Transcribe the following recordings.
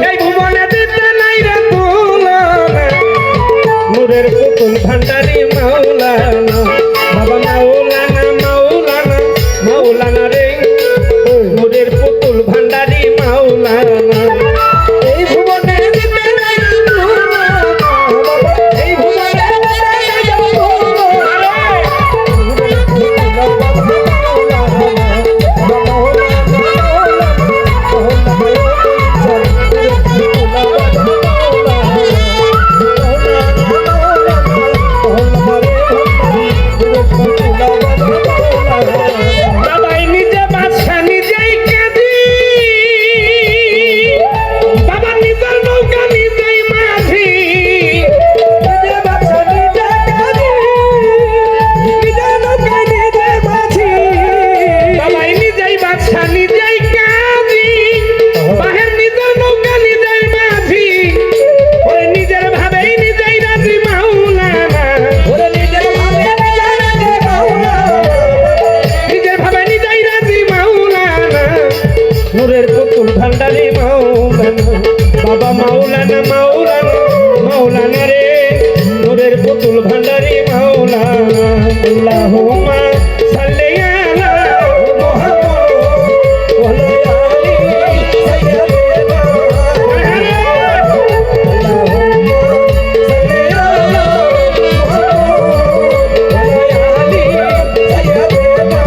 এই ভুবনে দিতে নাই রে তুলনা নূরের পুতুল ভান্ডারি মাওলানা বাবা মাওলানা মাওলানা মাওলানা রে নূরের পুতুল ভান্ডারি মাওলানা এই ভুবনে দিতে নাই রে তুলনা এই ভুবনে দিতে নাই রে তুলনা নূরের পুতুল ভান্ডারি নূরের পুতুল ভান্ডারি মাওলানা বাবা মাওলানা মাওলানা মাওলানা রে নূরের পুতুল ভান্ডারি মাওলানা আল্লাহুম্মা সাল্লি আলা মুহাম্মদ ওয়া আলা আলি সাইয়্যিদিনা আল্লাহুম্মা সাল্লি আলা মুহাম্মদ ওয়া আলা আলি সাইয়্যিদিনা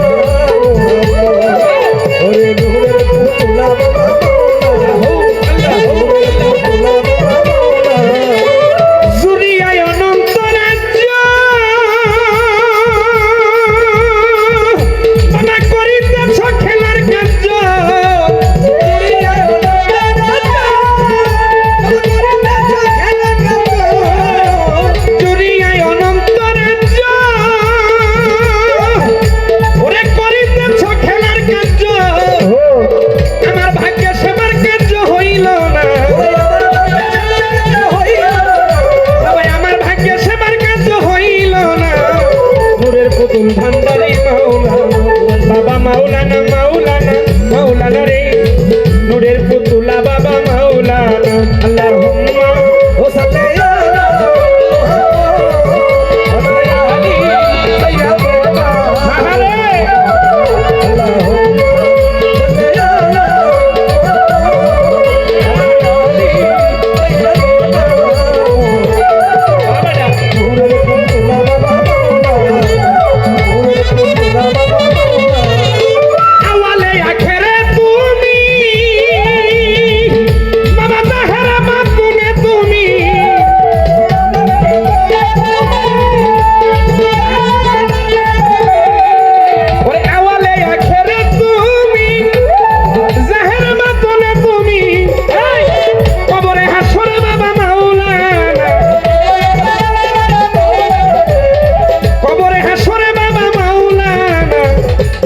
ওরে নূরের জুরিয়ায় অনন্ত রাজ্য বাবা করিতেছ খেলার কার্য জুরিয়ায় অনন্ত রাজ্য ওরে করিতেছ খেলার কার্য আমার ভাগ্য সেবার কার্য হইল না সবাই আমার ভাগ্য সেবার কার্য হইল না নূরের পুতুল ভান্ডারি মাওলানা বাবা মাওলানা মাওলানা মাওলানা রে নূরের পুতুলা বাবা মাওলানা আল্লাহুম্মা সাল্লি আলা মুহাম্মদ ওয়া আলা আলি সাইয়্যিদিনা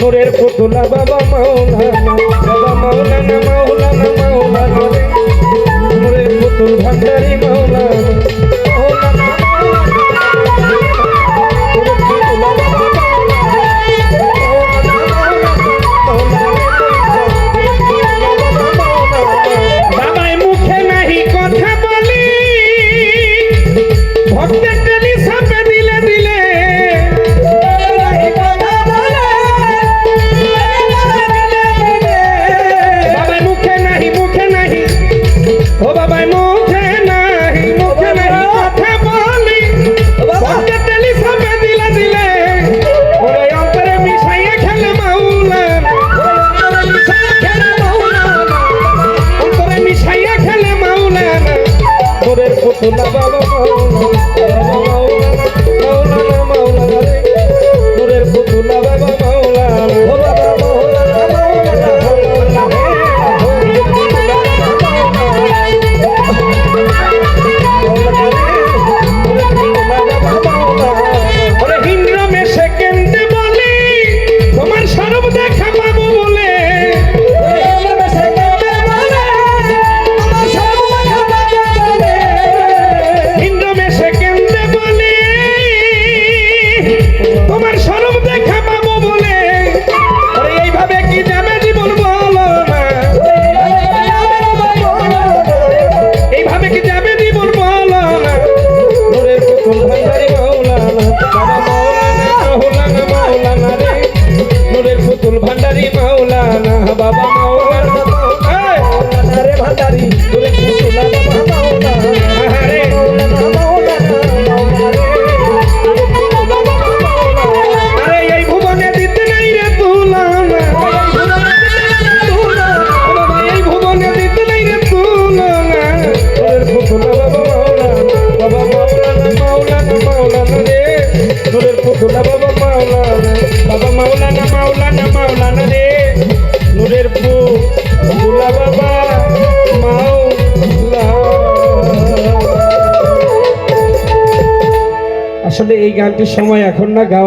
নূরের পুতুলা বাবা মাওলানা মাওলানা মাওলানা রে নূরের পুতুল ভান্ডারি মাওলানা বাবাই মুখে নাহি কথা বলি ভক্তের টেলি সাপে দিলে দিলে ও বাবাই মুখে নাহি কথা বলি ভক্তের টেলি সাপে দিলে দিলে ওরে অন্তরে মিশাইয়া খেলে মাওলানা অন্তরে মিশাইয়া খেলে মাওলানা নূরের পুতুলা বাবা মাওলানা মাওলানা রে নূরের পুতুলা বাবা মাওলানা ও বাবা বাবা মাওলানা মাওলানা রে ভান্ডারি নূরের পুতুলা বাবা মাওলানা আহারে মাওলানা মাওলানা মাওলানা রে নূরের পুতুলা বাবা মাওলানা আরে এই ভুবনে দিতে নাই রে তুলনা বাবা এই ভুবনে দিতে নাই রে তুলনা নূরের পুতুলা বাবা মাওলানা মাওলানা রে নূরের পুতুলা বাবা মাওলানা রে নূরের পুতুলা বাবা মাওলানা। আসলে এই গানটির সময় এখন না গাওয়া